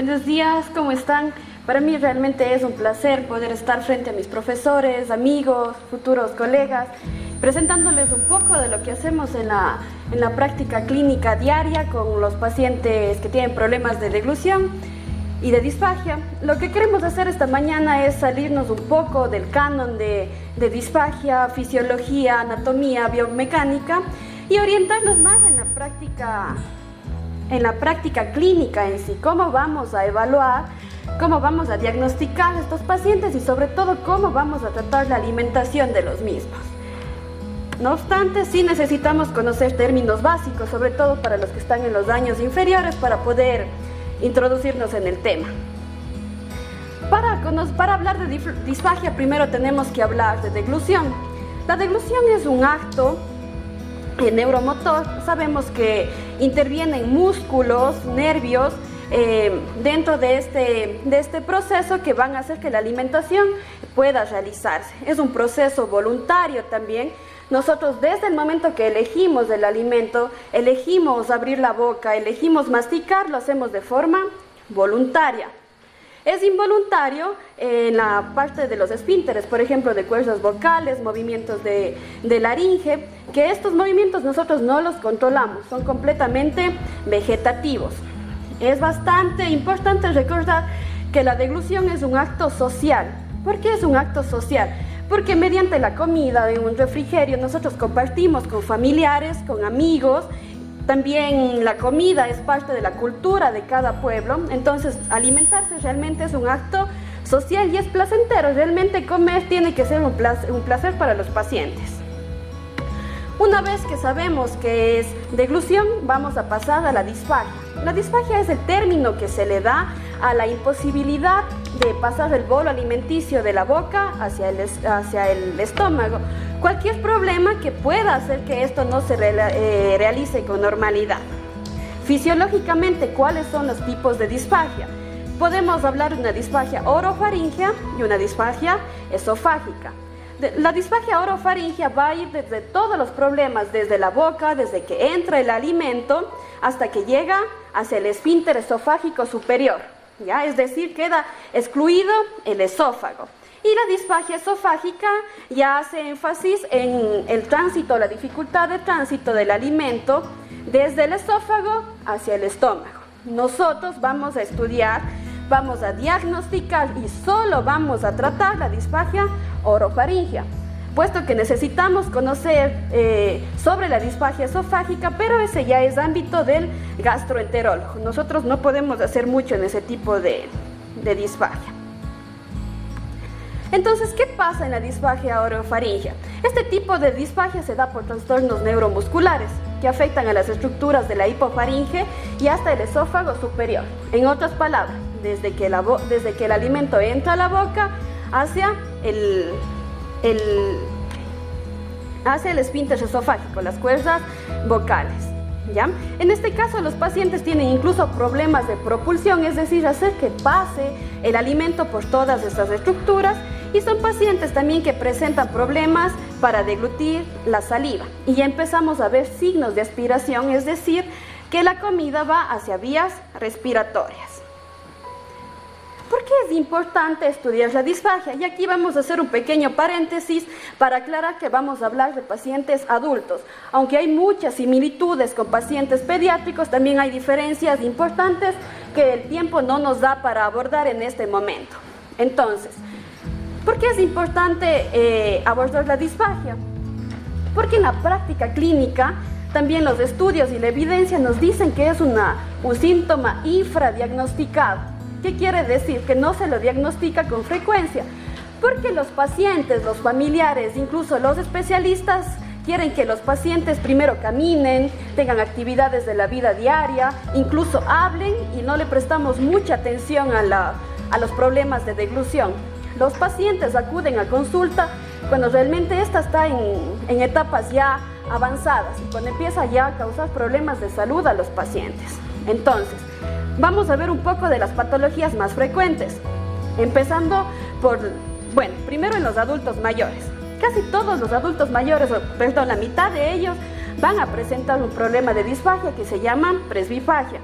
Buenos días, ¿cómo están? Para mí realmente es un placer poder estar frente a mis profesores, amigos, futuros colegas, presentándoles un poco de lo que hacemos en la práctica clínica diaria con los pacientes que tienen problemas de deglución y de disfagia. Lo que queremos hacer esta mañana es salirnos un poco del canon de disfagia, fisiología, anatomía, biomecánica y orientarnos más en la práctica clínica en sí, cómo vamos a evaluar, cómo vamos a diagnosticar a estos pacientes y sobre todo cómo vamos a tratar la alimentación de los mismos. No obstante, sí necesitamos conocer términos básicos, sobre todo para los que están en los años inferiores, para poder introducirnos en el tema. Para hablar de disfagia, primero tenemos que hablar de deglución. La deglución es un acto neuromotor. Sabemos que intervienen músculos, nervios dentro de este proceso que van a hacer que la alimentación pueda realizarse. Es un proceso voluntario también. Nosotros desde el momento que elegimos el alimento, elegimos abrir la boca, elegimos masticar, lo hacemos de forma voluntaria. Es involuntario en la parte de los esfínteres, por ejemplo, de cuerdas vocales, movimientos de laringe, que estos movimientos nosotros no los controlamos, son completamente vegetativos. Es bastante importante recordar que la deglución es un acto social. ¿Por qué es un acto social? Porque mediante la comida de un refrigerio nosotros compartimos con familiares, con amigos. También la comida es parte de la cultura de cada pueblo, entonces alimentarse realmente es un acto social y es placentero. Realmente comer tiene que ser un placer para los pacientes. Una vez que sabemos que es deglución, vamos a pasar a la disfagia. La disfagia es el término que se le da a la imposibilidad de pasar el bolo alimenticio de la boca hacia el estómago. Cualquier problema que pueda hacer que esto no se realice con normalidad. Fisiológicamente, ¿cuáles son los tipos de disfagia? Podemos hablar de una disfagia orofaringea y una disfagia esofágica. La disfagia orofaringea va a ir desde todos los problemas, desde la boca, desde que entra el alimento, hasta que llega hacia el esfínter esofágico superior, ¿ya? Es decir, queda excluido el esófago. Y la disfagia esofágica ya hace énfasis en el tránsito, la dificultad de tránsito del alimento desde el esófago hacia el estómago. Nosotros vamos a estudiar, vamos a diagnosticar y solo vamos a tratar la disfagia orofaringea, puesto que necesitamos conocer sobre la disfagia esofágica, pero ese ya es ámbito del gastroenterólogo. Nosotros no podemos hacer mucho en ese tipo de disfagia. Entonces, ¿qué pasa en la disfagia orofaringea? Este tipo de disfagia se da por trastornos neuromusculares que afectan a las estructuras de la hipofaringe y hasta el esófago superior. En otras palabras, desde que el alimento entra a la boca hacia el esfínter esofágico, las cuerdas vocales, ¿ya? En este caso, los pacientes tienen incluso problemas de propulsión, es decir, hacer que pase el alimento por todas estas estructuras, y son pacientes también que presentan problemas para deglutir la saliva. Y ya empezamos a ver signos de aspiración, es decir, que la comida va hacia vías respiratorias. ¿Por qué es importante estudiar la disfagia? Y aquí vamos a hacer un pequeño paréntesis para aclarar que vamos a hablar de pacientes adultos. Aunque hay muchas similitudes con pacientes pediátricos, también hay diferencias importantes que el tiempo no nos da para abordar en este momento. Entonces, ¿por qué es importante abordar la disfagia? Porque en la práctica clínica también los estudios y la evidencia nos dicen que es un síntoma infradiagnosticado. ¿Qué quiere decir? Que no se lo diagnostica con frecuencia, porque los pacientes, los familiares, incluso los especialistas quieren que los pacientes primero caminen, tengan actividades de la vida diaria, incluso hablen, y no le prestamos mucha atención a los problemas de deglución. Los pacientes acuden a consulta cuando realmente esta está en etapas ya avanzadas y cuando empieza ya a causar problemas de salud a los pacientes. Entonces, vamos a ver un poco de las patologías más frecuentes, empezando primero en los adultos mayores. Casi todos los adultos mayores, la mitad de ellos van a presentar un problema de disfagia que se llama presbifagia.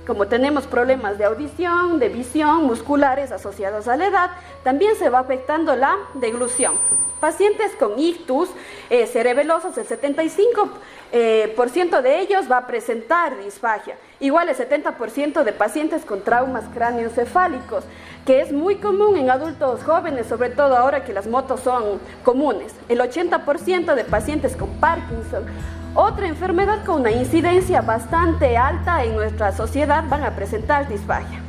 como tenemos problemas de audición, de visión, musculares asociados a la edad, también se va afectando la deglución. Pacientes con ictus cerebelosos, el 75% de ellos va a presentar disfagia. Igual el 70% de pacientes con traumas cráneoencefálicos, que es muy común en adultos jóvenes, sobre todo ahora que las motos son comunes. El 80% de pacientes con Parkinson, otra enfermedad con una incidencia bastante alta en nuestra sociedad, van a presentar disfagia.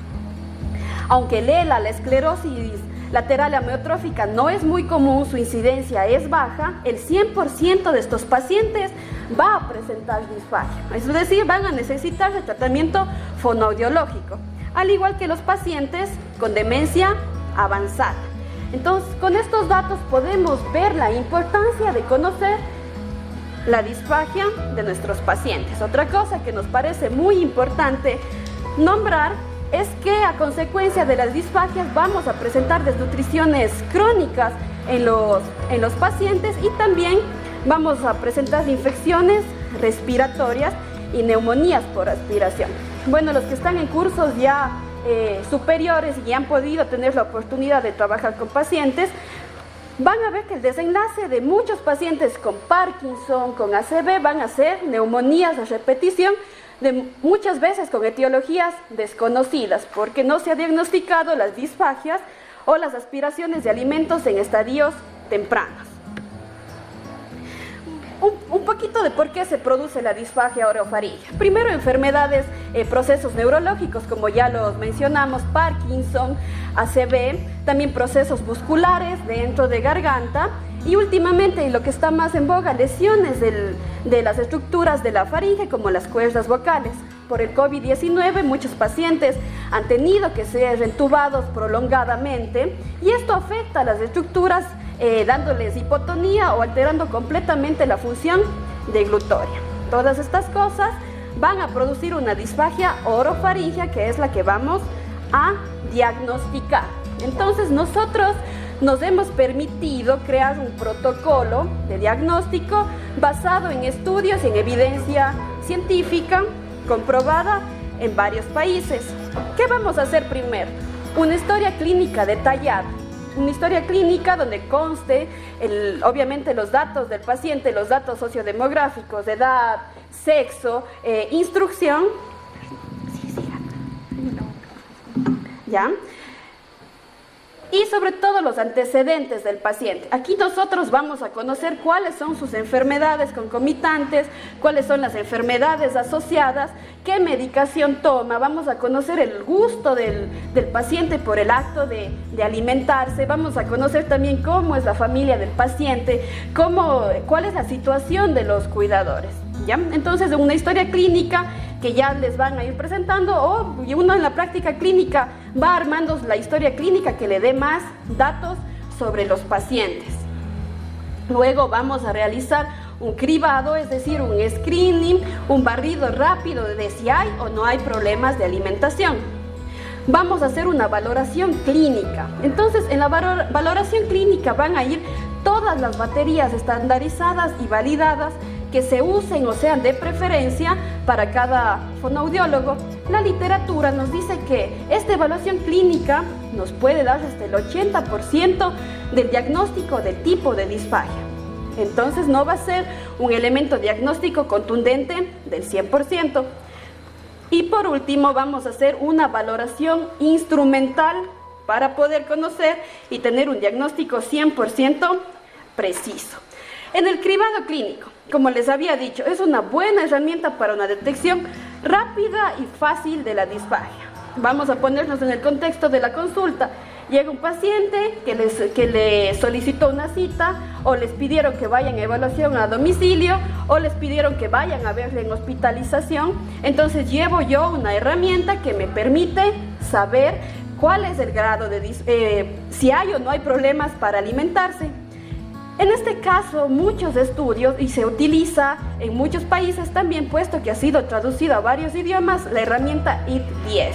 Aunque la esclerosis lateral amiotrófica no es muy común, su incidencia es baja, el 100% de estos pacientes va a presentar disfagia, es decir, van a necesitar de tratamiento fonoaudiológico, al igual que los pacientes con demencia avanzada. Entonces, con estos datos podemos ver la importancia de conocer la disfagia de nuestros pacientes. Otra cosa que nos parece muy importante nombrar es que a consecuencia de las disfagias vamos a presentar desnutriciones crónicas en los pacientes y también vamos a presentar infecciones respiratorias y neumonías por aspiración. Bueno, los que están en cursos ya superiores y han podido tener la oportunidad de trabajar con pacientes, van a ver que el desenlace de muchos pacientes con Parkinson, con ACV, van a ser neumonías a repetición, muchas veces con etiologías desconocidas, porque no se ha diagnosticado las disfagias o las aspiraciones de alimentos en estadios tempranos. Un poquito de por qué se produce la disfagia orofaríngea. Primero, enfermedades, procesos neurológicos, como ya los mencionamos, Parkinson, ACV, también procesos musculares dentro de garganta y últimamente, lo que está más en boga, lesiones de las estructuras de la faringe, como las cuerdas vocales. Por el COVID-19, muchos pacientes han tenido que ser entubados prolongadamente y esto afecta a las estructuras dándoles hipotonía o alterando completamente la función deglutoria. Todas estas cosas van a producir una disfagia orofaríngea, que es la que vamos a diagnosticar. Entonces nosotros nos hemos permitido crear un protocolo de diagnóstico basado en estudios y en evidencia científica comprobada en varios países. ¿Qué vamos a hacer primero? Una historia clínica detallada. Una historia clínica donde conste obviamente los datos del paciente, los datos sociodemográficos, edad, sexo, instrucción. ¿Ya? Y sobre todo los antecedentes del paciente. Aquí nosotros vamos a conocer cuáles son sus enfermedades concomitantes, cuáles son las enfermedades asociadas, qué medicación toma, vamos a conocer el gusto del paciente por el acto de alimentarse, vamos a conocer también cómo es la familia del paciente, cuál es la situación de los cuidadores. ¿Ya? Entonces, una historia clínica que ya les van a ir presentando, y uno en la práctica clínica va armando la historia clínica que le dé más datos sobre los pacientes. Luego vamos a realizar un cribado, es decir, un screening, un barrido rápido de si hay o no hay problemas de alimentación. Vamos a hacer una valoración clínica. Entonces, en la valoración clínica van a ir todas las baterías estandarizadas y validadas que se usen o sean de preferencia para cada fonoaudiólogo. La literatura nos dice que esta evaluación clínica nos puede dar hasta el 80% del diagnóstico del tipo de disfagia. Entonces no va a ser un elemento diagnóstico contundente del 100%. Y por último vamos a hacer una valoración instrumental para poder conocer y tener un diagnóstico 100% preciso. En el cribado clínico, como les había dicho, es una buena herramienta para una detección rápida y fácil de la disfagia. Vamos a ponernos en el contexto de la consulta. Llega un paciente que le solicitó una cita, o les pidieron que vayan a evaluación a domicilio, o les pidieron que vayan a verle en hospitalización. Entonces llevo yo una herramienta que me permite saber cuál es el grado si hay o no hay problemas para alimentarse. En este caso, muchos estudios, y se utiliza en muchos países también, puesto que ha sido traducido a varios idiomas, la herramienta IT10.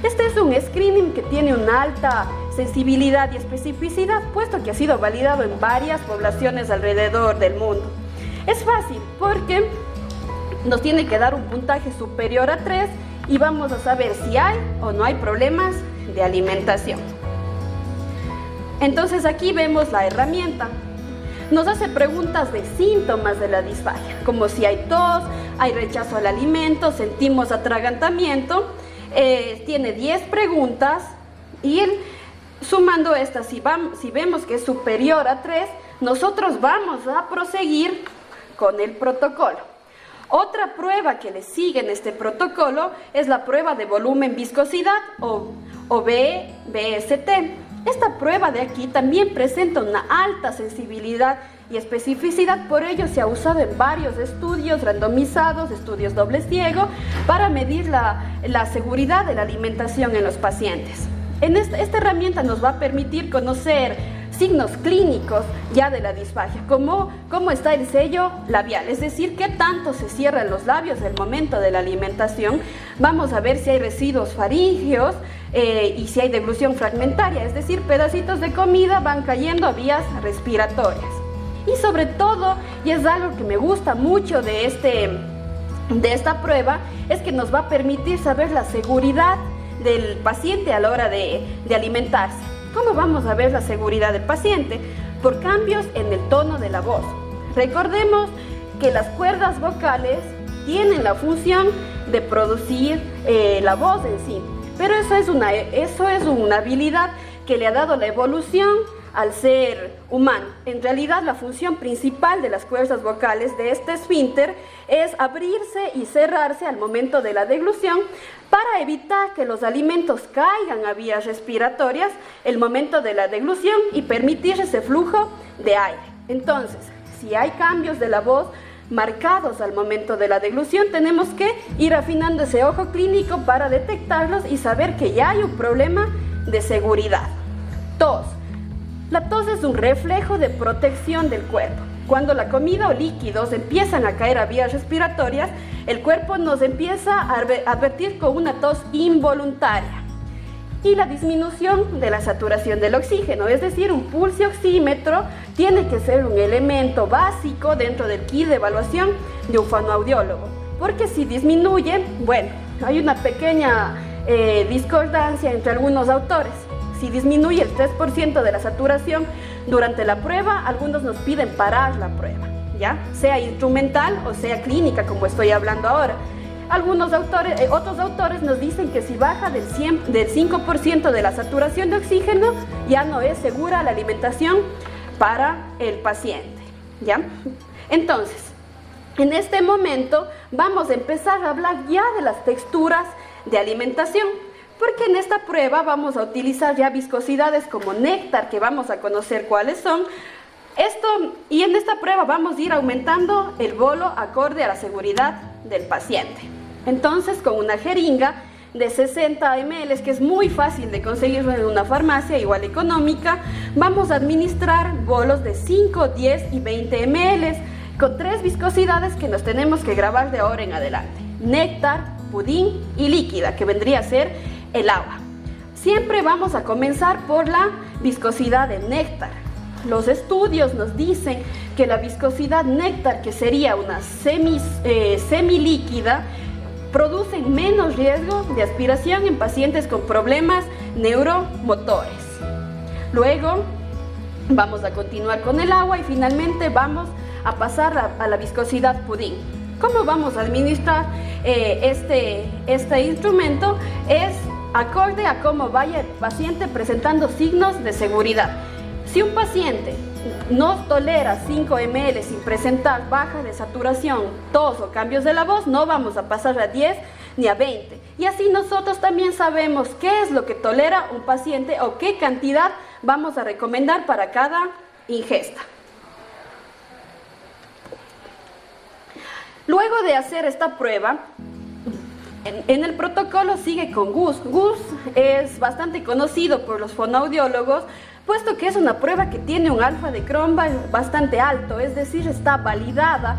Este es un screening que tiene una alta sensibilidad y especificidad, puesto que ha sido validado en varias poblaciones alrededor del mundo. Es fácil porque nos tiene que dar un puntaje superior a 3 y vamos a saber si hay o no hay problemas de alimentación. Entonces aquí vemos la herramienta. Nos hace preguntas de síntomas de la disfagia, como si hay tos, hay rechazo al alimento, sentimos atragantamiento. Tiene 10 preguntas y sumando estas, si vemos que es superior a 3, nosotros vamos a proseguir con el protocolo. Otra prueba que le sigue en este protocolo es la prueba de volumen viscosidad o BST. Esta prueba de aquí también presenta una alta sensibilidad y especificidad, por ello se ha usado en varios estudios randomizados, estudios doble ciego, para medir la seguridad de la alimentación en los pacientes. Esta herramienta nos va a permitir conocer signos clínicos ya de la disfagia, como cómo está el sello labial, es decir, qué tanto se cierran los labios al momento de la alimentación. Vamos a ver si hay residuos faríngeos y si hay deglución fragmentaria, es decir, pedacitos de comida van cayendo a vías respiratorias. Y sobre todo, y es algo que me gusta mucho de esta prueba, es que nos va a permitir saber la seguridad del paciente a la hora de alimentarse. ¿Cómo vamos a ver la seguridad del paciente? Por cambios en el tono de la voz. Recordemos que las cuerdas vocales tienen la función de producir la voz en sí, pero eso es una habilidad que le ha dado la evolución al ser humano. En realidad, la función principal de las cuerdas vocales de este esfínter es abrirse y cerrarse al momento de la deglución para evitar que los alimentos caigan a vías respiratorias el momento de la deglución y permitir ese flujo de aire. Entonces, si hay cambios de la voz marcados al momento de la deglución, tenemos que ir afinando ese ojo clínico para detectarlos y saber que ya hay un problema de seguridad. Tos. La tos es un reflejo de protección del cuerpo. Cuando la comida o líquidos empiezan a caer a vías respiratorias, el cuerpo nos empieza a advertir con una tos involuntaria. Y la disminución de la saturación del oxígeno, es decir, un pulso oxímetro tiene que ser un elemento básico dentro del kit de evaluación de un fonoaudiólogo, porque si disminuye, bueno, hay una pequeña discordancia entre algunos autores. Si disminuye el 3% de la saturación durante la prueba, algunos nos piden parar la prueba, ¿ya? Sea instrumental o sea clínica, como estoy hablando ahora. Otros autores nos dicen que si baja del 5% de la saturación de oxígeno, ya no es segura la alimentación para el paciente, ¿ya? Entonces, en este momento vamos a empezar a hablar ya de las texturas de alimentación, porque en esta prueba vamos a utilizar ya viscosidades como néctar, que vamos a conocer cuáles son. Y en esta prueba vamos a ir aumentando el bolo acorde a la seguridad del paciente. Entonces, con una jeringa de 60 ml, que es muy fácil de conseguir en una farmacia, igual económica, vamos a administrar bolos de 5, 10 y 20 ml, con 3 viscosidades que nos tenemos que grabar de ahora en adelante: néctar, pudín y líquida, que vendría a ser el agua. Siempre vamos a comenzar por la viscosidad de néctar. Los estudios nos dicen que la viscosidad néctar, que sería una semilíquida, produce menos riesgo de aspiración en pacientes con problemas neuromotores. Luego vamos a continuar con el agua y finalmente vamos a pasar a la viscosidad pudín. ¿Cómo vamos a administrar este instrumento? Es acorde a cómo vaya el paciente presentando signos de seguridad. Si un paciente no tolera 5 ml sin presentar baja de saturación, tos o cambios de la voz, no vamos a pasar a 10 ni a 20. Y así nosotros también sabemos qué es lo que tolera un paciente o qué cantidad vamos a recomendar para cada ingesta. Luego de hacer esta prueba, en el protocolo sigue con GUS. GUS es bastante conocido por los fonoaudiólogos, puesto que es una prueba que tiene un alfa de Cronbach bastante alto, es decir, está validada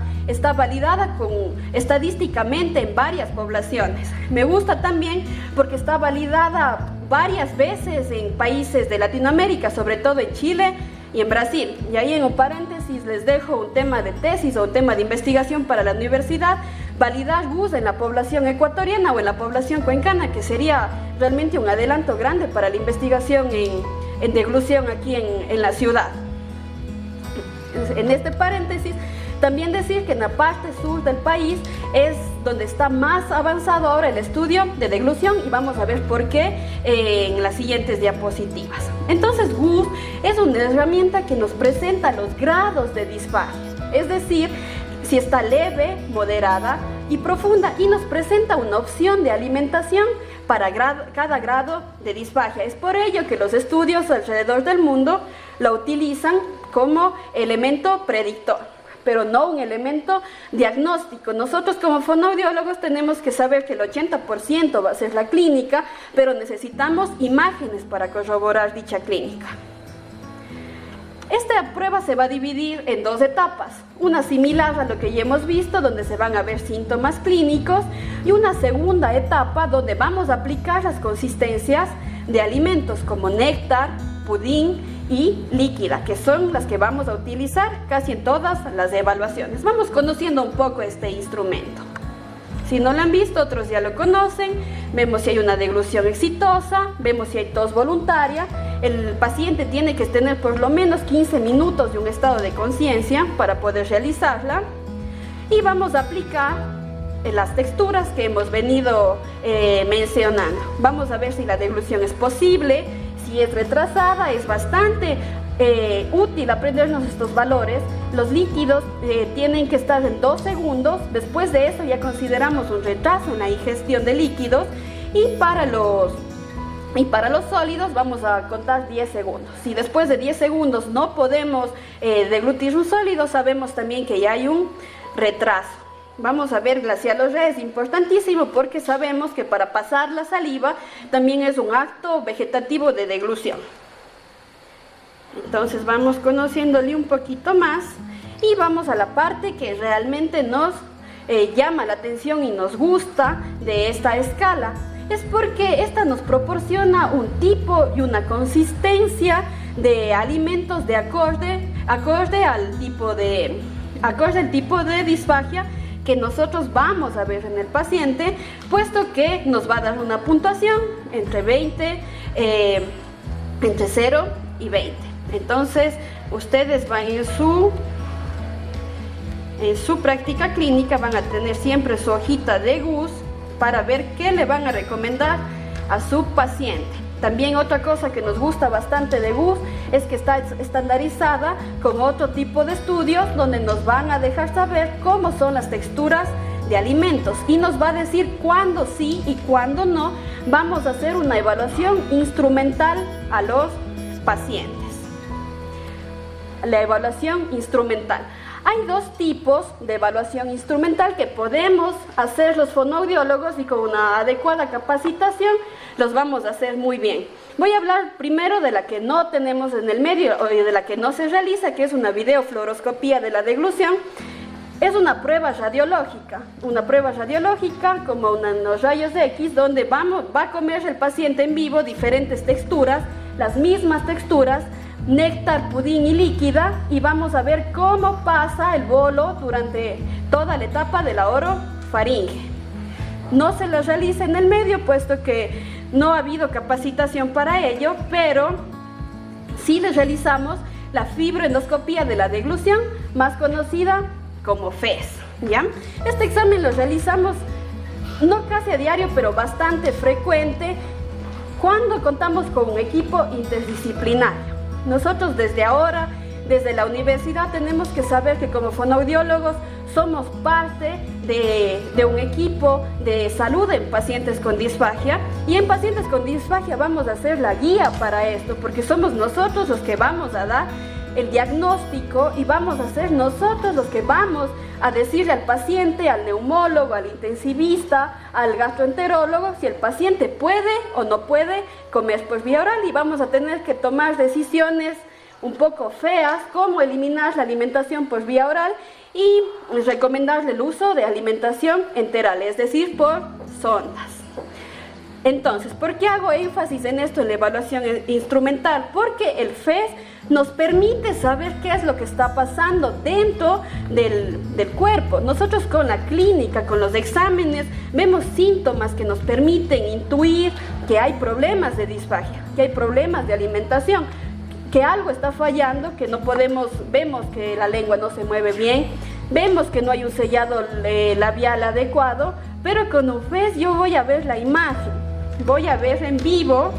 estadísticamente en varias poblaciones. Me gusta también porque está validada varias veces en países de Latinoamérica, sobre todo en Chile y en Brasil. Y ahí en un paréntesis les dejo un tema de tesis o un tema de investigación para la universidad, validar GUS en la población ecuatoriana o en la población cuencana, que sería realmente un adelanto grande para la investigación en deglución aquí en la ciudad. En este paréntesis, también decir que en la parte sur del país es donde está más avanzado ahora el estudio de deglución, y vamos a ver por qué en las siguientes diapositivas. Entonces, GUS es una herramienta que nos presenta los grados de disfagia, es decir, si está leve, moderada y profunda, y nos presenta una opción de alimentación para cada grado de disfagia. Es por ello que los estudios alrededor del mundo lo utilizan como elemento predictor, pero no un elemento diagnóstico. Nosotros como fonoaudiólogos tenemos que saber que el 80% va a ser la clínica, pero necesitamos imágenes para corroborar dicha clínica. Esta prueba se va a dividir en dos etapas, una similar a lo que ya hemos visto, donde se van a ver síntomas clínicos, y una segunda etapa donde vamos a aplicar las consistencias de alimentos como néctar, pudín y líquida, que son las que vamos a utilizar casi en todas las evaluaciones. Vamos conociendo un poco este instrumento. Si no lo han visto, otros ya lo conocen. Vemos si hay una deglución exitosa, vemos si hay tos voluntaria. El paciente tiene que tener por lo menos 15 minutos de un estado de conciencia para poder realizarla. Y vamos a aplicar las texturas que hemos venido mencionando. Vamos a ver si la deglución es posible, si es retrasada. Es bastante útil aprendernos estos valores. Los líquidos tienen que estar en 2 segundos. Después de eso ya consideramos un retraso en la ingestión de líquidos, y para los sólidos vamos a contar 10 segundos. Si después de 10 segundos no podemos deglutir un sólido, sabemos también que ya hay un retraso. Vamos a ver glacialorrea, es importantísimo porque sabemos que para pasar la saliva también es un acto vegetativo de deglución. Entonces vamos conociéndole un poquito más y vamos a la parte que realmente nos llama la atención y nos gusta de esta escala. Es porque esta nos proporciona un tipo y una consistencia de alimentos de acorde al tipo de disfagia que nosotros vamos a ver en el paciente, puesto que nos va a dar una puntuación entre 0 y 20. Entonces, ustedes van en su práctica clínica, van a tener siempre su hojita de GUS para ver qué le van a recomendar a su paciente. También otra cosa que nos gusta bastante de GUS es que está estandarizada con otro tipo de estudios donde nos van a dejar saber cómo son las texturas de alimentos y nos va a decir cuándo sí y cuándo no vamos a hacer una evaluación instrumental a los pacientes. La evaluación instrumental. Hay 2 tipos de evaluación instrumental que podemos hacer los fonoaudiólogos, y con una adecuada capacitación los vamos a hacer muy bien. Voy a hablar primero de la que no tenemos en el medio o de la que no se realiza, que es una videofluoroscopía de la deglución. Es una prueba radiológica como unos rayos X, donde va a comer el paciente en vivo diferentes texturas, las mismas texturas, néctar, pudín y líquida, y vamos a ver cómo pasa el bolo durante toda la etapa de la orofaringe. No se lo realiza en el medio, puesto que no ha habido capacitación para ello, pero sí les realizamos la fibroendoscopía de la deglución, más conocida como FES, ¿ya? Este examen lo realizamos no casi a diario, pero bastante frecuente cuando contamos con un equipo interdisciplinario. Nosotros desde la universidad, tenemos que saber que como fonoaudiólogos somos parte de un equipo de salud en pacientes con disfagia, y en pacientes con disfagia vamos a hacer la guía para esto, porque somos nosotros los que vamos a dar el diagnóstico y vamos a ser nosotros los que vamos a decirle al paciente, al neumólogo, al intensivista, al gastroenterólogo, si el paciente puede o no puede comer por vía oral, y vamos a tener que tomar decisiones un poco feas, como eliminar la alimentación por vía oral y recomendarle el uso de alimentación enteral, es decir, por sondas. Entonces, ¿por qué hago énfasis en esto en la evaluación instrumental? Porque el FES nos permite saber qué es lo que está pasando dentro del cuerpo. Nosotros con la clínica, con los exámenes, vemos síntomas que nos permiten intuir que hay problemas de disfagia, que hay problemas de alimentación, que algo está fallando, que no podemos, vemos que la lengua no se mueve bien, vemos que no hay un sellado labial adecuado, pero con un FES yo voy a ver la imagen. Voy a ver en vivo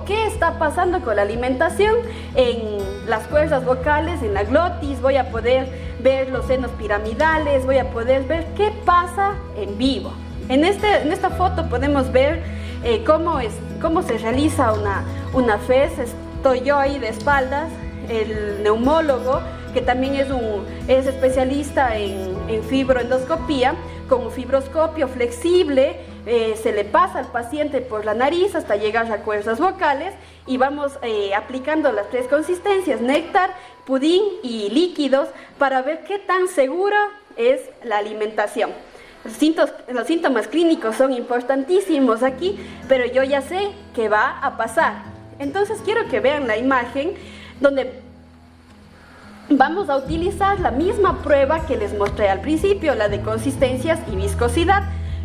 qué está pasando con la alimentación en las cuerdas vocales, en la glotis. Voy a poder ver los senos piramidales, voy a poder ver qué pasa en vivo. En esta foto podemos ver cómo se realiza una FES. Estoy yo ahí de espaldas, el neumólogo, que también es especialista en fibroendoscopía, con un fibroscopio flexible, se le pasa al paciente por la nariz hasta llegar a cuerdas vocales y vamos aplicando las 3 consistencias, néctar, pudín y líquidos, para ver qué tan segura es la alimentación. Los síntomas clínicos son importantísimos aquí, pero yo ya sé qué va a pasar. Entonces quiero que vean la imagen donde vamos a utilizar la misma prueba que les mostré al principio, la de consistencias y viscosidad,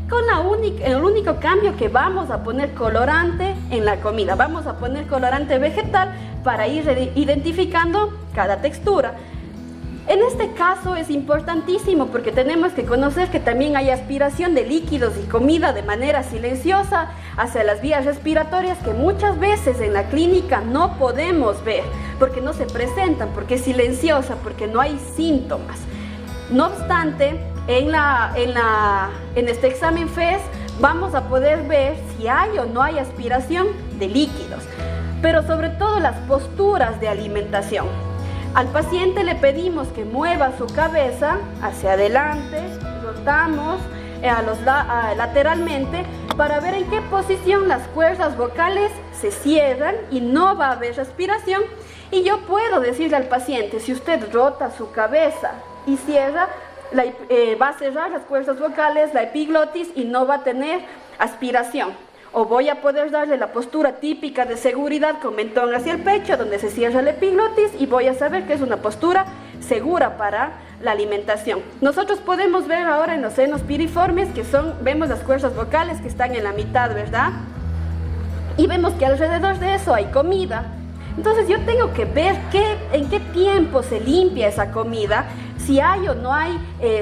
con el único cambio que vamos a poner colorante en la comida. Vamos a poner colorante vegetal para ir identificando cada textura. En este caso es importantísimo porque tenemos que conocer que también hay aspiración de líquidos y comida de manera silenciosa hacia las vías respiratorias, que muchas veces en la clínica no podemos ver porque no se presentan, porque es silenciosa, porque no hay síntomas. No obstante, en este examen FES vamos a poder ver si hay o no hay aspiración de líquidos, pero sobre todo las posturas de alimentación. Al paciente le pedimos que mueva su cabeza hacia adelante, rotamos lateralmente para ver en qué posición las cuerdas vocales se cierran y no va a haber respiración. Y yo puedo decirle al paciente, si usted rota su cabeza y cierra, va a cerrar las cuerdas vocales, la epiglotis, y no va a tener aspiración. O voy a poder darle la postura típica de seguridad con mentón hacia el pecho, donde se cierra la epiglotis, y voy a saber que es una postura segura para la alimentación. Nosotros podemos ver ahora en los senos piriformes vemos las cuerdas vocales que están en la mitad, ¿verdad? Y vemos que alrededor de eso hay comida. Entonces yo tengo que ver en qué tiempo se limpia esa comida, si hay o no hay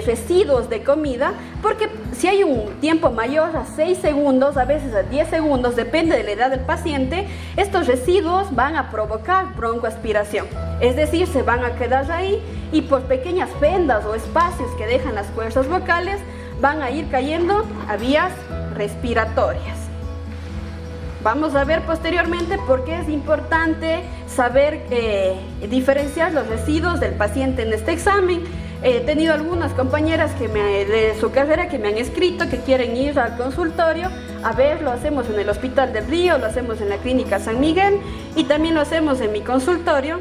residuos de comida, porque si hay un tiempo mayor a 6 segundos, a veces a 10 segundos, depende de la edad del paciente, estos residuos van a provocar broncoaspiración, es decir, se van a quedar ahí y por pequeñas fendas o espacios que dejan las cuerdas vocales van a ir cayendo a vías respiratorias. Vamos a ver posteriormente por qué es importante saber diferenciar los residuos del paciente en este examen. He tenido algunas compañeras de su carrera que me han escrito que quieren ir al consultorio a ver, lo hacemos en el Hospital del Río, lo hacemos en la Clínica San Miguel y también lo hacemos en mi consultorio.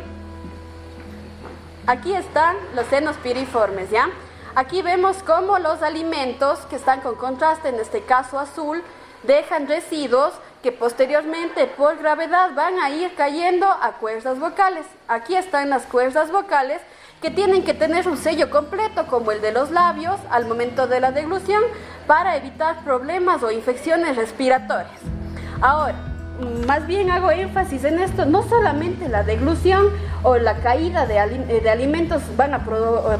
Aquí están los senos piriformes, ¿ya? Aquí vemos cómo los alimentos que están con contraste, en este caso azul, dejan residuos que posteriormente por gravedad van a ir cayendo a cuerdas vocales. Aquí están las cuerdas vocales que tienen que tener un sello completo como el de los labios al momento de la deglución para evitar problemas o infecciones respiratorias. Ahora, más bien hago énfasis en esto, no solamente la deglución o la caída de alimentos van a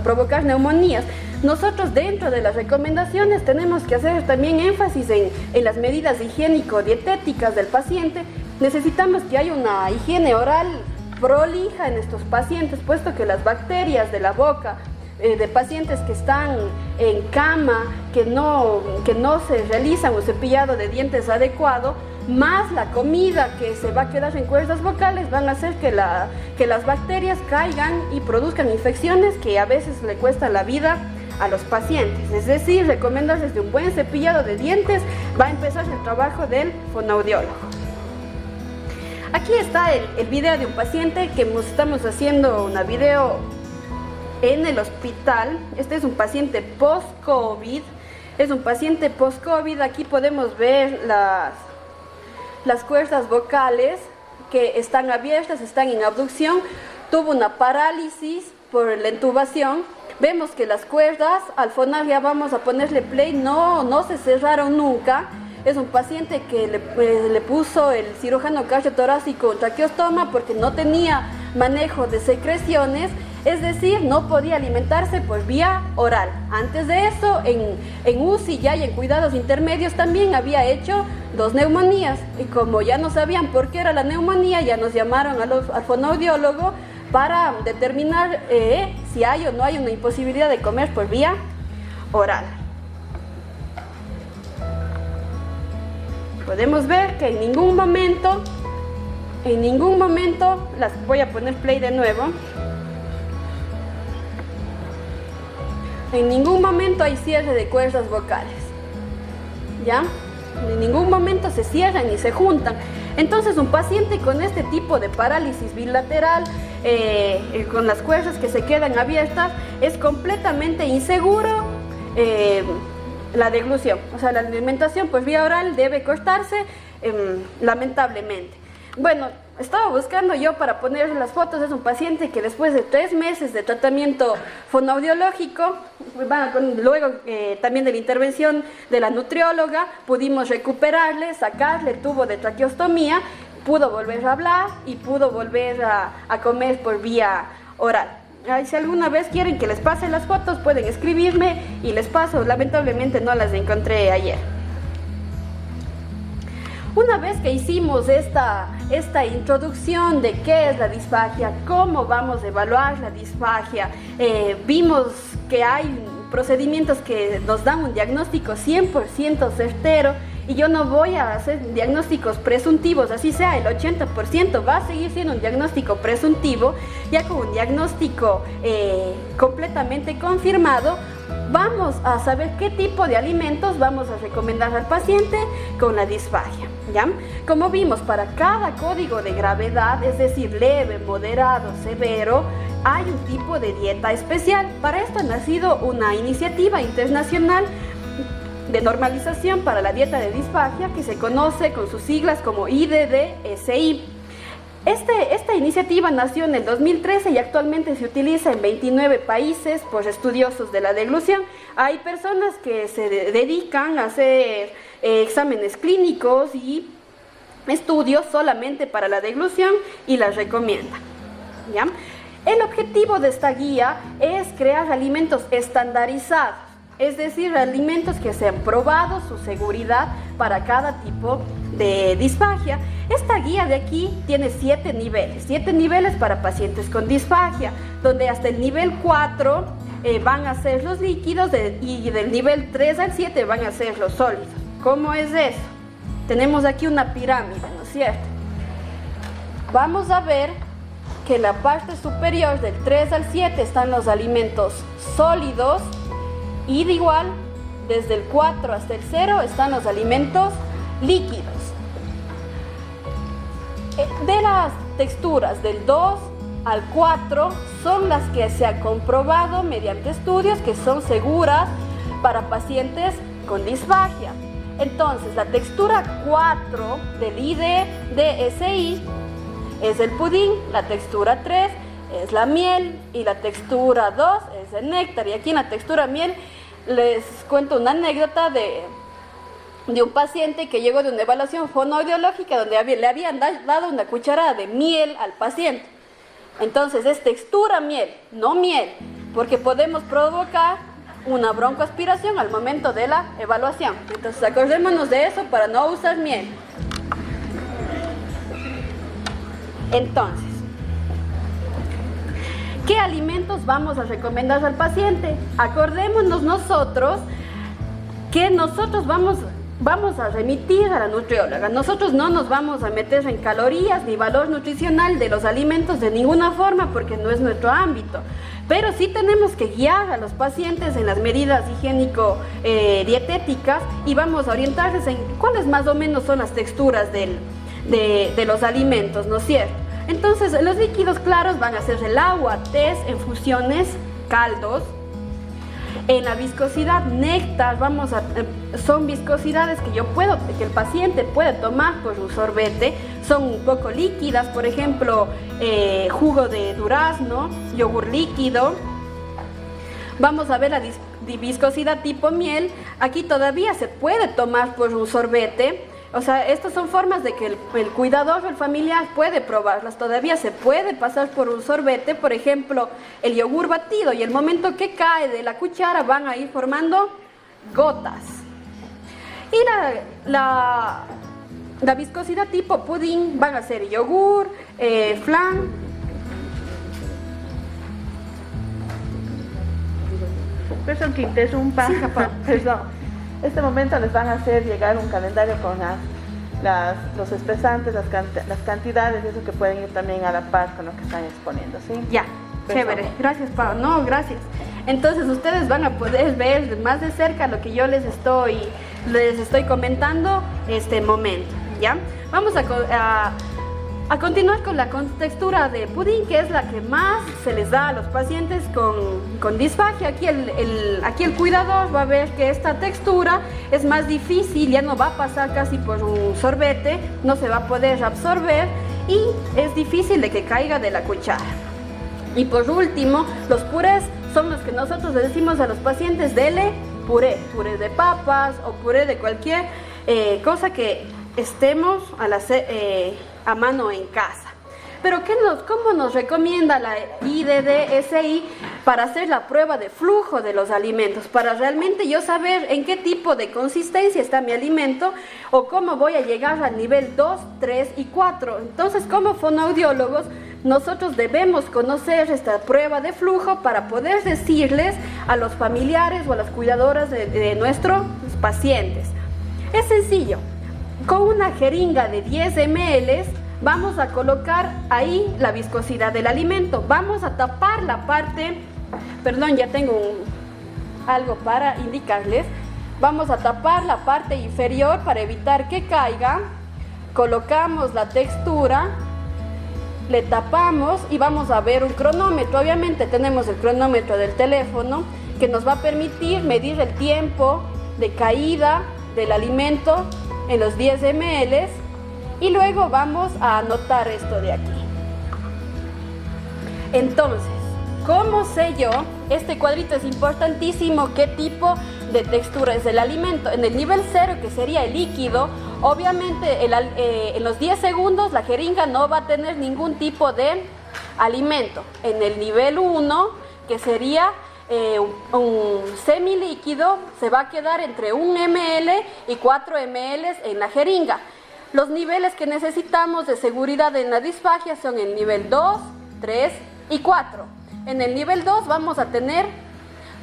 provocar neumonías. Nosotros dentro de las recomendaciones tenemos que hacer también énfasis en las medidas higiénico-dietéticas del paciente. Necesitamos que haya una higiene oral prolija en estos pacientes, puesto que las bacterias de la boca de pacientes que están en cama, que no se realizan un cepillado de dientes adecuado, más la comida que se va a quedar en cuerdas vocales, van a hacer que las bacterias caigan y produzcan infecciones que a veces le cuestan la vida a los pacientes. Es decir, recomendarles de un buen cepillado de dientes. Va a empezar el trabajo del fonoaudiólogo. Aquí está el video de un paciente que estamos haciendo una video en el hospital. Este es un paciente post-COVID. Es un paciente post-COVID. Aquí podemos ver las cuerdas vocales que están abiertas, están en abducción. Tuvo una parálisis por la intubación. Vemos que las cuerdas, al fonar ya vamos a ponerle play, no se cerraron nunca. Es un paciente que le puso el cirujano cardiotorácico un traqueostoma porque no tenía manejo de secreciones, es decir, no podía alimentarse por vía oral. Antes de eso, en UCI ya y en cuidados intermedios también había hecho 2 neumonías. Y como ya no sabían por qué era la neumonía, ya nos llamaron al fonoaudiólogo para determinar si hay o no hay una imposibilidad de comer por vía oral. Podemos ver que en ningún momento, las voy a poner play de nuevo. En ningún momento hay cierre de cuerdas vocales, ¿ya? En ningún momento se cierran ni se juntan. Entonces, un paciente con este tipo de parálisis bilateral, con las cuerdas que se quedan abiertas, es completamente inseguro la deglución. O sea, la alimentación por vía oral debe cortarse, lamentablemente. Bueno, estaba buscando yo para poner las fotos. Es un paciente que después de 3 meses de tratamiento fonoaudiológico, luego también de la intervención de la nutrióloga, pudimos recuperarle, sacarle el tubo de traqueostomía, pudo volver a hablar y pudo volver a comer por vía oral. Si alguna vez quieren que les pase las fotos, pueden escribirme y les paso. Lamentablemente no las encontré ayer. Una vez que hicimos esta introducción de qué es la disfagia, cómo vamos a evaluar la disfagia, vimos que hay procedimientos que nos dan un diagnóstico 100% certero, y yo no voy a hacer diagnósticos presuntivos, así sea el 80%, va a seguir siendo un diagnóstico presuntivo. Ya con un diagnóstico completamente confirmado, vamos a saber qué tipo de alimentos vamos a recomendar al paciente con la disfagia, ¿ya? Como vimos, para cada código de gravedad, es decir, leve, moderado, severo, hay un tipo de dieta especial. Para esto ha nacido una iniciativa internacional de normalización para la dieta de disfagia, que se conoce con sus siglas como IDDSI. Esta iniciativa nació en el 2013 y actualmente se utiliza en 29 países por estudiosos de la deglución. Hay personas que se dedican a hacer exámenes clínicos y estudios solamente para la deglución y las recomiendan, ¿ya? El objetivo de esta guía es crear alimentos estandarizados, es decir, alimentos que se han probado su seguridad para cada tipo de disfagia. Esta guía de aquí tiene 7 niveles para pacientes con disfagia, donde hasta el nivel 4 van a ser los líquidos y del nivel 3 al 7 van a ser los sólidos. ¿Cómo es eso? Tenemos aquí una pirámide, ¿no es cierto? Vamos a ver que en la parte superior del 3 al 7 están los alimentos sólidos, y de igual, desde el 4 hasta el 0 están los alimentos líquidos. De las texturas del 2 al 4 son las que se ha comprobado mediante estudios que son seguras para pacientes con disfagia. Entonces, la textura 4 del IDDSI es el pudín, la textura 3 es la miel y la textura 2 es el néctar. Y aquí en la textura miel les cuento una anécdota de un paciente que llegó de una evaluación fonoaudiológica donde le habían dado una cucharada de miel al paciente. Entonces es textura miel, no miel, porque podemos provocar una broncoaspiración al momento de la evaluación. Entonces acordémonos de eso para no usar miel. Entonces, ¿qué alimentos vamos a recomendar al paciente? Acordémonos nosotros que nosotros vamos a remitir a la nutrióloga. Nosotros no nos vamos a meter en calorías ni valor nutricional de los alimentos de ninguna forma porque no es nuestro ámbito. Pero sí tenemos que guiar a los pacientes en las medidas higiénico-dietéticas y vamos a orientarles en cuáles más o menos son las texturas de los alimentos, ¿no es cierto? Entonces, los líquidos claros van a ser el agua, tés, infusiones, caldos. En la viscosidad néctar son viscosidades que el paciente puede tomar por un sorbete, son un poco líquidas, por ejemplo, jugo de durazno, yogur líquido. Vamos a ver la viscosidad tipo miel, aquí todavía se puede tomar por un sorbete. O sea, estas son formas de que el cuidador o el familiar puede probarlas. Todavía se puede pasar por un sorbete, por ejemplo, el yogur batido, y el momento que cae de la cuchara van a ir formando gotas. Y la viscosidad tipo pudín van a ser yogur, flan. Perdón que interrumpa. Sí, papá. Perdón. Este momento les van a hacer llegar un calendario con los espesantes, las cantidades, y eso que pueden ir también a la par con lo que están exponiendo, ¿sí? Ya, chévere. Gracias, Pau. No, gracias. Entonces ustedes van a poder ver más de cerca lo que yo les estoy comentando este momento, ¿ya? Vamos a continuar con la contextura de pudín, que es la que más se les da a los pacientes con disfagia. Aquí el cuidador va a ver que esta textura es más difícil, ya no va a pasar casi por un sorbete, no se va a poder absorber y es difícil de que caiga de la cuchara. Y por último, los purés son los que nosotros le decimos a los pacientes: dele puré de papas o puré de cualquier cosa que estemos a mano en casa. Pero ¿cómo nos recomienda la IDDSI para hacer la prueba de flujo de los alimentos? Para realmente yo saber en qué tipo de consistencia está mi alimento o cómo voy a llegar al nivel 2, 3 y 4. Entonces, como fonoaudiólogos, nosotros debemos conocer esta prueba de flujo para poder decirles a los familiares o a las cuidadoras de nuestros pacientes. Es sencillo. Con una jeringa de 10 ml vamos a colocar ahí la viscosidad del alimento. Vamos a tapar la parte, perdón, ya tengo algo para indicarles. Vamos a tapar la parte inferior para evitar que caiga. Colocamos la textura, le tapamos y vamos a ver un cronómetro. Obviamente tenemos el cronómetro del teléfono que nos va a permitir medir el tiempo de caída del alimento en los 10 ml y luego vamos a anotar esto de aquí. Entonces, ¿cómo sé yo? Este cuadrito es importantísimo, qué tipo de textura es el alimento. En el nivel 0, que sería el líquido, obviamente en los 10 segundos la jeringa no va a tener ningún tipo de alimento. En el nivel 1, que sería un semilíquido, se va a quedar entre 1 ml y 4 ml en la jeringa. Los niveles que necesitamos de seguridad en la disfagia son el nivel 2, 3 y 4. En el nivel 2 vamos a tener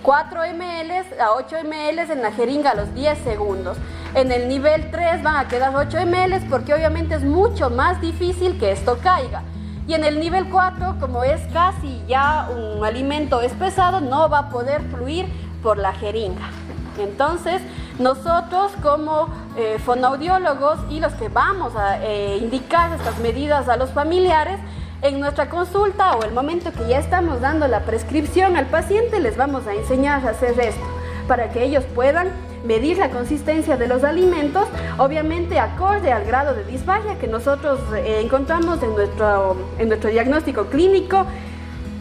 4 ml a 8 ml en la jeringa a los 10 segundos. En el nivel 3 van a quedar 8 ml porque obviamente es mucho más difícil que esto caiga. Y en el nivel 4, como es casi ya un alimento espesado, no va a poder fluir por la jeringa. Entonces, nosotros como fonoaudiólogos y los que vamos a indicar estas medidas a los familiares, en nuestra consulta o el momento que ya estamos dando la prescripción al paciente, les vamos a enseñar a hacer esto, para que ellos puedan medir la consistencia de los alimentos, obviamente acorde al grado de disfagia que nosotros encontramos en nuestro diagnóstico clínico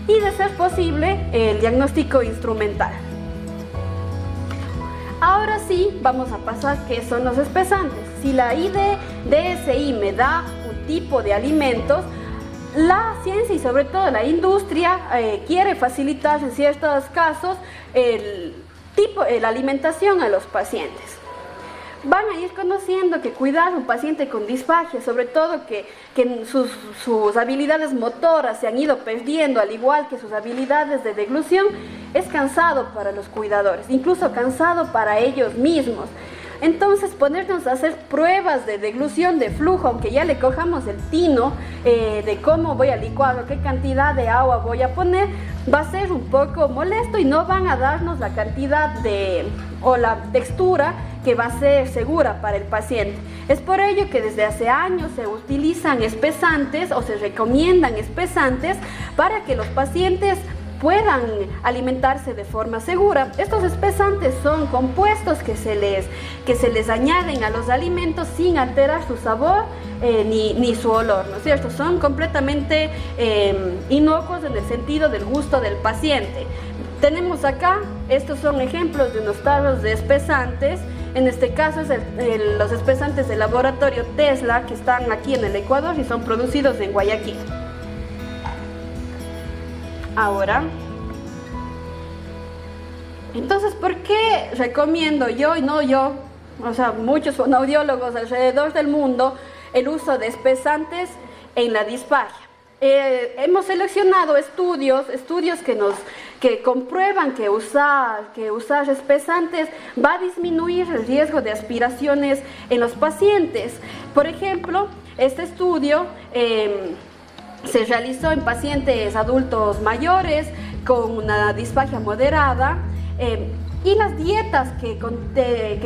y, de ser posible, el diagnóstico instrumental. Ahora sí, vamos a pasar qué son los espesantes. Si la IDDSI me da un tipo de alimentos, la ciencia y sobre todo la industria quiere facilitar en ciertos casos la alimentación a los pacientes. Van a ir conociendo que cuidar a un paciente con disfagia, sobre todo que sus habilidades motoras se han ido perdiendo, al igual que sus habilidades de deglución, es cansado para los cuidadores, incluso cansado para ellos mismos. Entonces, ponernos a hacer pruebas de deglución de flujo, aunque ya le cojamos el tino de cómo voy a licuar o qué cantidad de agua voy a poner, va a ser un poco molesto y no van a darnos la cantidad o la textura que va a ser segura para el paciente. Es por ello que desde hace años se utilizan espesantes o se recomiendan espesantes para que los pacientes puedan alimentarse de forma segura. Estos espesantes son compuestos que se les añaden a los alimentos sin alterar su sabor ni su olor, ¿no es cierto? Son completamente inocuos en el sentido del gusto del paciente. Tenemos acá, estos son ejemplos de unos tarros de espesantes. En este caso es los espesantes del laboratorio Tesla, que están aquí en el Ecuador y son producidos en Guayaquil. Ahora, entonces, ¿por qué recomiendo yo y no yo, o sea, muchos fonoaudiólogos alrededor del mundo, el uso de espesantes en la disfagia? Hemos seleccionado estudios que comprueban que usar espesantes va a disminuir el riesgo de aspiraciones en los pacientes. Por ejemplo, este estudio se realizó en pacientes adultos mayores con una disfagia moderada y las dietas que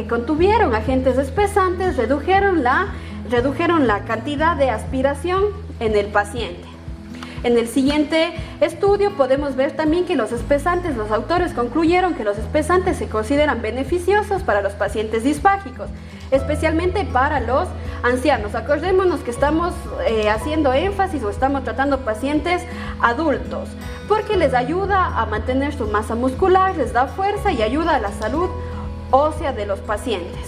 contuvieron agentes espesantes redujeron la cantidad de aspiración en el paciente. En el siguiente estudio podemos ver también que los autores concluyeron que los espesantes se consideran beneficiosos para los pacientes disfágicos, especialmente para los ancianos. Acordémonos que estamos haciendo énfasis o estamos tratando pacientes adultos, porque les ayuda a mantener su masa muscular, les da fuerza y ayuda a la salud ósea de los pacientes.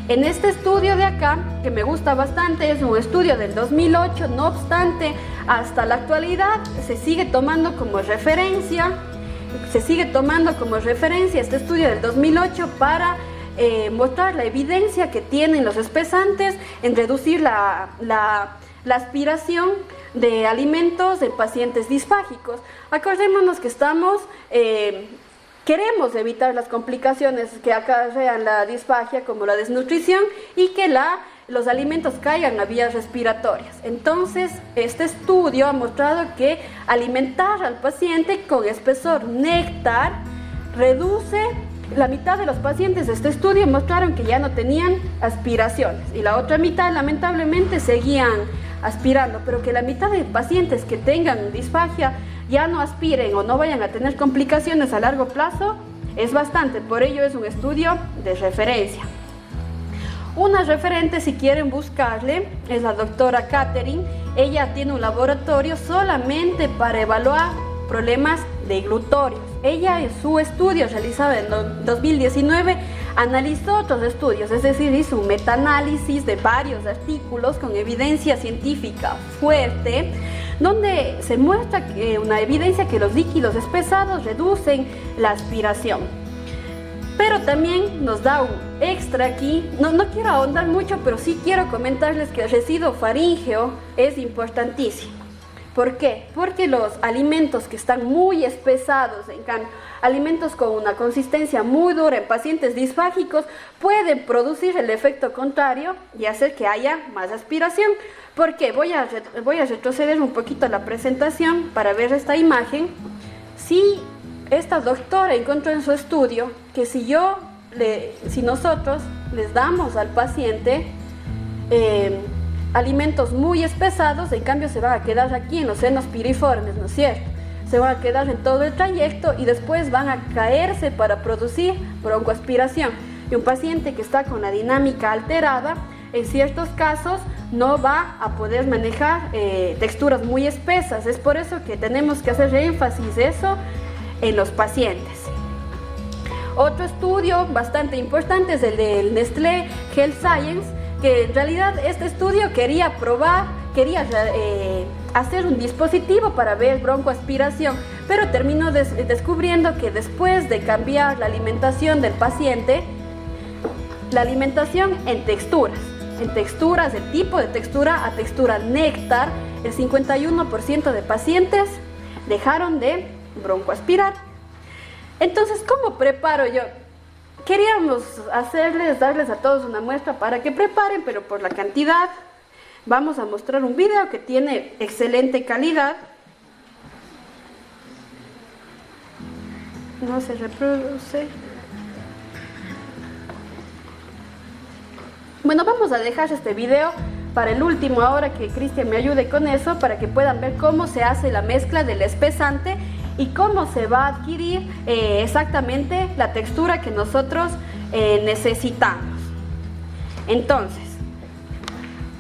En este estudio de acá, que me gusta bastante, es un estudio del 2008, no obstante, hasta la actualidad se sigue tomando como referencia este estudio del 2008 para mostrar la evidencia que tienen los espesantes en reducir la aspiración de alimentos en pacientes disfágicos. Acordémonos que queremos evitar las complicaciones que acarrean la disfagia, como la desnutrición, y que los alimentos caigan a vías respiratorias. Entonces, este estudio ha mostrado que alimentar al paciente con espesor néctar reduce. La mitad de los pacientes de este estudio mostraron que ya no tenían aspiraciones y la otra mitad lamentablemente seguían aspirando, pero que la mitad de pacientes que tengan disfagia ya no aspiren o no vayan a tener complicaciones a largo plazo es bastante. Por ello es un estudio de referencia. Una referente, si quieren buscarle, es la doctora Catherine. Ella tiene un laboratorio solamente para evaluar problemas deglutorios. Ella en su estudio realizado en 2019 analizó otros estudios, es decir, hizo un metaanálisis de varios artículos con evidencia científica fuerte, donde se muestra una evidencia que los líquidos espesados reducen la aspiración. Pero también nos da un extra aquí, no quiero ahondar mucho, pero sí quiero comentarles que el residuo faríngeo es importantísimo. ¿Por qué? Porque los alimentos que están muy espesados, en cambio, alimentos con una consistencia muy dura en pacientes disfágicos pueden producir el efecto contrario y hacer que haya más aspiración. ¿Por qué? Voy a retroceder un poquito la presentación para ver esta imagen. Si esta doctora encontró en su estudio que si nosotros les damos al paciente alimentos muy espesados, en cambio se van a quedar aquí en los senos piriformes, ¿no es cierto? Se van a quedar en todo el trayecto y después van a caerse para producir broncoaspiración. Y un paciente que está con la dinámica alterada, en ciertos casos no va a poder manejar texturas muy espesas. Es por eso que tenemos que hacer énfasis eso en los pacientes. Otro estudio bastante importante es el del Nestlé Health Science, que en realidad este estudio quería hacer un dispositivo para ver broncoaspiración, pero terminó descubriendo que después de cambiar la alimentación del paciente, la alimentación en texturas, el tipo de textura a textura néctar, el 51% de pacientes dejaron de broncoaspirar. Entonces, ¿cómo preparo yo? Queríamos darles a todos una muestra para que preparen, pero por la cantidad vamos a mostrar un video que tiene excelente calidad. No se reproduce. Bueno, vamos a dejar este video para el último, ahora que Cristian me ayude con eso, para que puedan ver cómo se hace la mezcla del espesante y cómo se va a adquirir exactamente la textura que nosotros necesitamos. Entonces,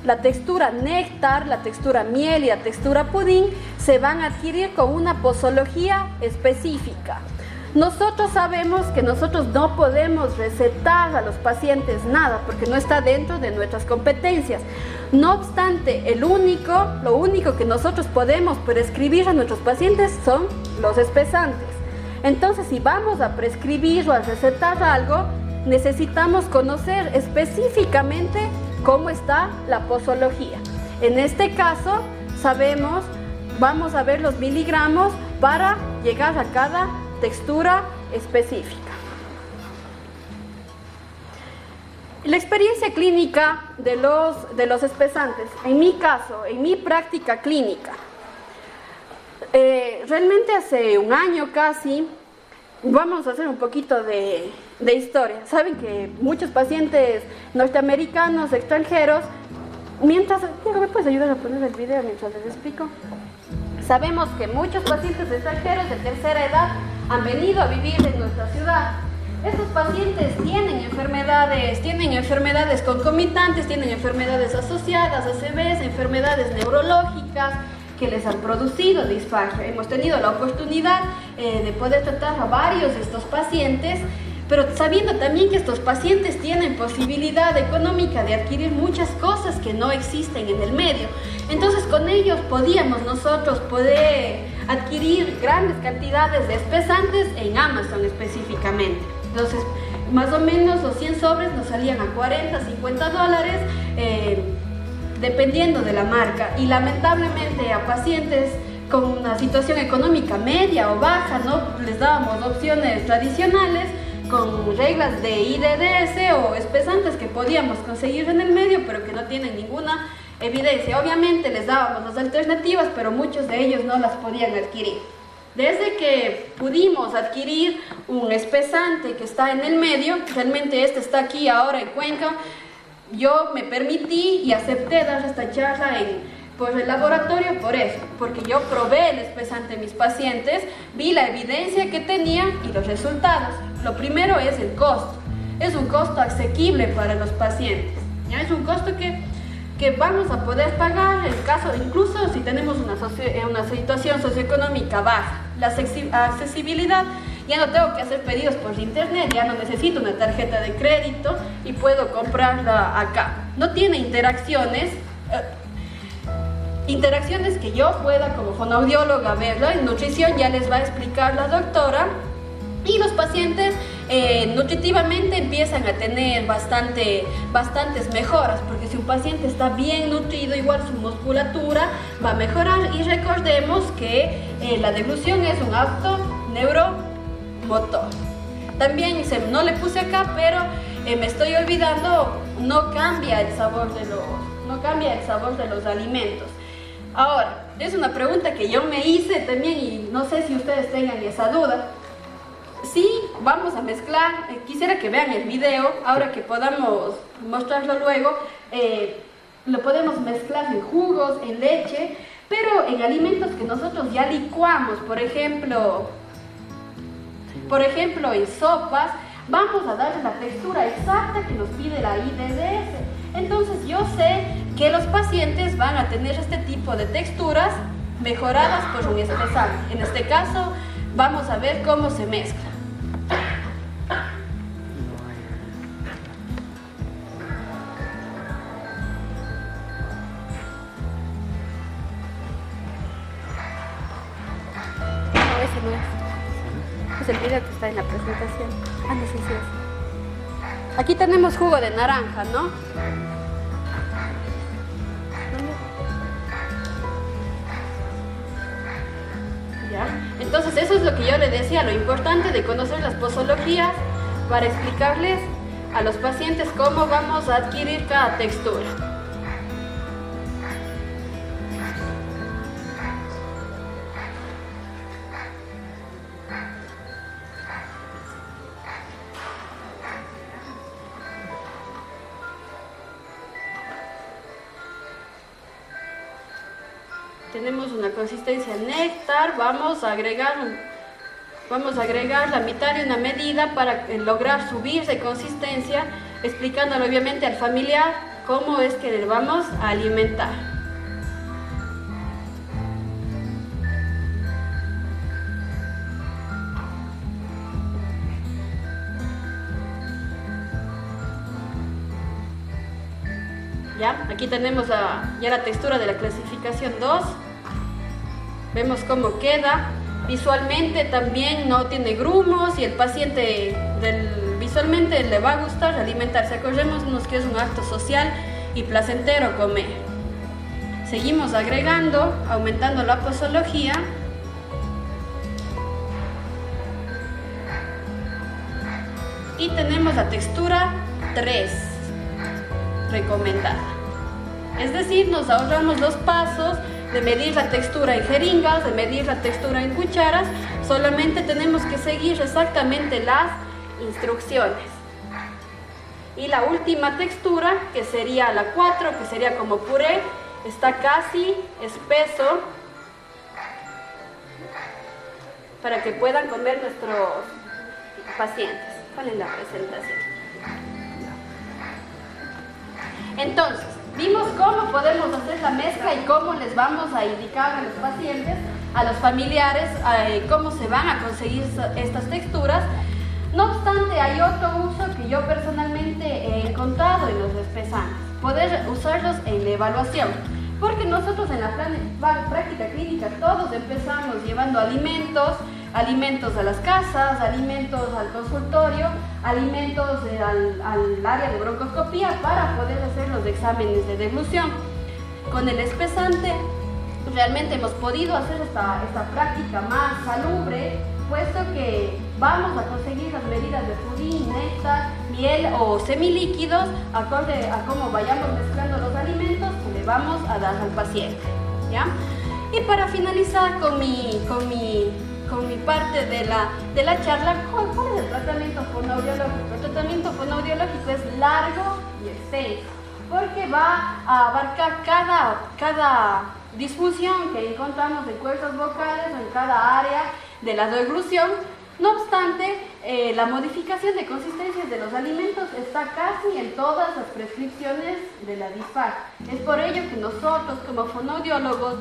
la textura néctar, la textura miel y la textura pudín se van a adquirir con una posología específica. Nosotros sabemos que nosotros no podemos recetar a los pacientes nada porque no está dentro de nuestras competencias. No obstante, lo único que nosotros podemos prescribir a nuestros pacientes son los espesantes. Entonces, si vamos a prescribir o a recetar algo, necesitamos conocer específicamente cómo está la posología. En este caso, vamos a ver los miligramos para llegar a cada textura específica. La experiencia clínica de los espesantes, en mi caso, en mi práctica clínica, realmente hace un año casi, vamos a hacer un poquito de historia. Saben que muchos pacientes norteamericanos, extranjeros, ¿me puedes ayudar a poner el video mientras les explico? Sabemos que muchos pacientes extranjeros de tercera edad han venido a vivir en nuestra ciudad. Estos pacientes tienen enfermedades concomitantes, tienen enfermedades asociadas, ACVs, enfermedades neurológicas que les han producido disfagia. Hemos tenido la oportunidad de poder tratar a varios de estos pacientes, pero sabiendo también que estos pacientes tienen posibilidad económica de adquirir muchas cosas que no existen en el medio. Entonces con ellos podíamos nosotros poder adquirir grandes cantidades de espesantes en Amazon específicamente. Entonces más o menos los 100 sobres nos salían a $40, $50, dependiendo de la marca. Y lamentablemente a pacientes con una situación económica media o baja no les dábamos opciones tradicionales con reglas de IDDS o espesantes que podíamos conseguir en el medio pero que no tienen ninguna evidencia. Obviamente les dábamos las alternativas, pero muchos de ellos no las podían adquirir. Desde que pudimos adquirir un espesante que está en el medio, realmente este está aquí ahora en Cuenca, yo me permití y acepté dar esta charla por el laboratorio por eso, porque yo probé el espesante en mis pacientes, vi la evidencia que tenía y los resultados. Lo primero es el costo. Es un costo asequible para los pacientes. ¿Ya? Es un costo que vamos a poder pagar en caso, incluso si tenemos una situación socioeconómica baja. La accesibilidad, ya no tengo que hacer pedidos por internet, ya no necesito una tarjeta de crédito y puedo comprarla acá. No tiene interacciones que yo pueda como fonoaudióloga verla. En nutrición ya les va a explicar la doctora. Y los pacientes nutritivamente empiezan a tener bastantes mejoras, porque si un paciente está bien nutrido, igual su musculatura va a mejorar. Y recordemos que la deglución es un acto neuromotor. También no le puse acá, pero me estoy olvidando, no cambia el sabor de los alimentos. Ahora, es una pregunta que yo me hice también y no sé si ustedes tengan esa duda. Sí, vamos a mezclar, quisiera que vean el video, ahora que podamos mostrarlo luego, lo podemos mezclar en jugos, en leche, pero en alimentos que nosotros ya licuamos, por ejemplo en sopas, vamos a darle la textura exacta que nos pide la IDDS. Entonces yo sé que los pacientes van a tener este tipo de texturas mejoradas por un espesante. En este caso vamos a ver cómo se mezcla. No, ese no es. Es el video que está en la presentación. Ah, no sé si es. Aquí tenemos jugo de naranja, ¿no? ¿Ya? Entonces eso es lo que yo le decía, lo importante de conocer las posologías para explicarles a los pacientes cómo vamos a adquirir cada textura. tenemos una consistencia néctar, vamos a agregar la mitad de una medida para lograr subir de consistencia, explicándole obviamente al familiar cómo es que le vamos a alimentar. ¿Ya? Aquí tenemos ya la textura de la clasificación 2. Vemos cómo queda. Visualmente también no tiene grumos y el paciente visualmente le va a gustar alimentarse. Acordémonos que es un acto social y placentero comer. Seguimos agregando, aumentando la posología. Y tenemos la textura 3 recomendada. Es decir, nos ahorramos los pasos de medir la textura en jeringas, de medir la textura en cucharas, solamente tenemos que seguir exactamente las instrucciones. Y la última textura, que sería la 4, que sería como puré, está casi espeso para que puedan comer nuestros pacientes. ¿Cuál es la presentación? Entonces, vimos cómo podemos hacer la mezcla y cómo les vamos a indicar a los pacientes, a los familiares, cómo se van a conseguir estas texturas. No obstante, hay otro uso que yo personalmente he encontrado en los despesantes, poder usarlos en la evaluación. Porque nosotros en la práctica clínica todos empezamos llevando alimentos a las casas, alimentos al consultorio, alimentos al área de broncoscopía para poder hacer los exámenes de deglución. Con el espesante realmente hemos podido hacer esta práctica más salubre, puesto que vamos a conseguir las medidas de pudín, néctar, miel o semilíquidos acorde a cómo vayamos mezclando los alimentos que le vamos a dar al paciente, ¿ya? Y para finalizar con mi parte de la charla, ¿cuál es el tratamiento fonoaudiológico? El tratamiento fonoaudiológico es largo y extenso, porque va a abarcar cada disfunción que encontramos en cuerdas vocales o en cada área de la deglución. No obstante, la modificación de consistencias de los alimentos está casi en todas las prescripciones de la DISPAC. Es por ello que nosotros como fonoaudiólogos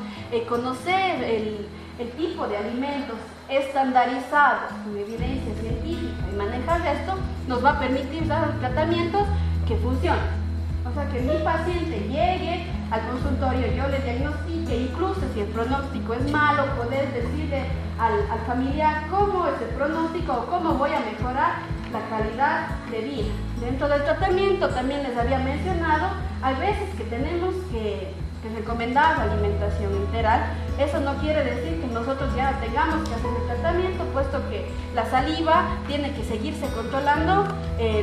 conocer el tipo de alimentos estandarizados con evidencia científica y manejar esto nos va a permitir dar tratamientos que funcionen. O sea, que mi paciente llegue al consultorio, yo le diagnostique, incluso si el pronóstico es malo, poder decirle al familiar cómo es el pronóstico o cómo voy a mejorar la calidad de vida. Dentro del tratamiento también les había mencionado, hay veces que tenemos que recomendar la alimentación enteral. Eso no quiere decir que nosotros ya tengamos que hacer el tratamiento, puesto que la saliva tiene que seguirse controlando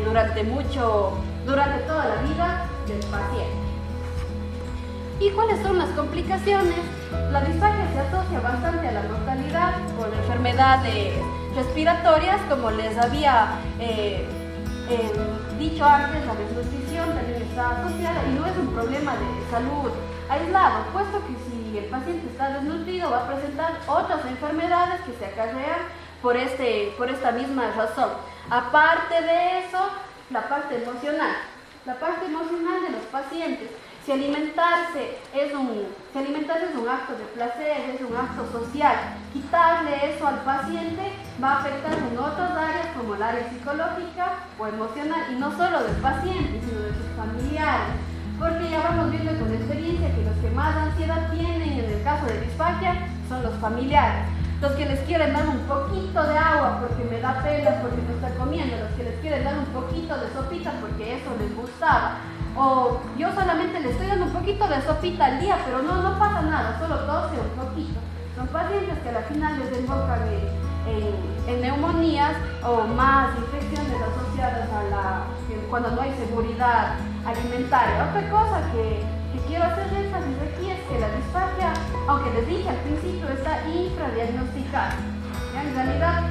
durante toda la vida del paciente. ¿Y cuáles son las complicaciones? La disfagia se asocia bastante a la mortalidad por enfermedades respiratorias, como les había dicho antes. La desnutrición también está asociada y no es un problema de salud aislado, puesto que si el paciente está desnutrido va a presentar otras enfermedades que se acarrean por esta misma razón. Aparte de eso, la parte emocional de los pacientes. Si alimentarse es un acto de placer, es un acto social, quitarle eso al paciente va a afectar en otras áreas como el área psicológica o emocional, y no solo del paciente, sino de sus familiares, porque ya vamos viendo con experiencia que los que más ansiedad tienen en el caso de disfagia son los familiares. Los que les quieren dar un poquito de agua porque me da pena, porque no está comiendo, los que les quieren dar un poquito de sopita porque eso les gustaba. O yo solamente le estoy dando un poquito de sopita al día, pero no pasa nada, solo tose un poquito. Son pacientes que al final desembocan en neumonías o más infecciones asociadas cuando no hay seguridad alimentaria. Otra cosa que quiero hacer énfasis aquí es que la disfagia, aunque les dije al principio, está infradiagnosticada. En realidad,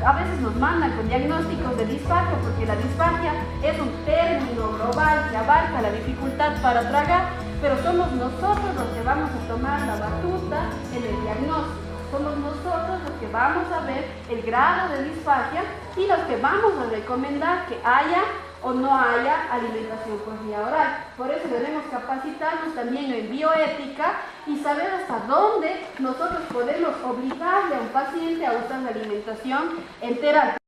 a veces nos mandan con diagnósticos de disfagia porque la disfagia es un término global que abarca la dificultad para tragar, pero somos nosotros los que vamos a tomar la batuta en el diagnóstico. Somos nosotros los que vamos a ver el grado de disfagia y los que vamos a recomendar que haya o no haya alimentación por vía oral. Por eso debemos capacitarnos también en bioética y saber hasta dónde nosotros podemos obligarle a un paciente a usar la alimentación enteral.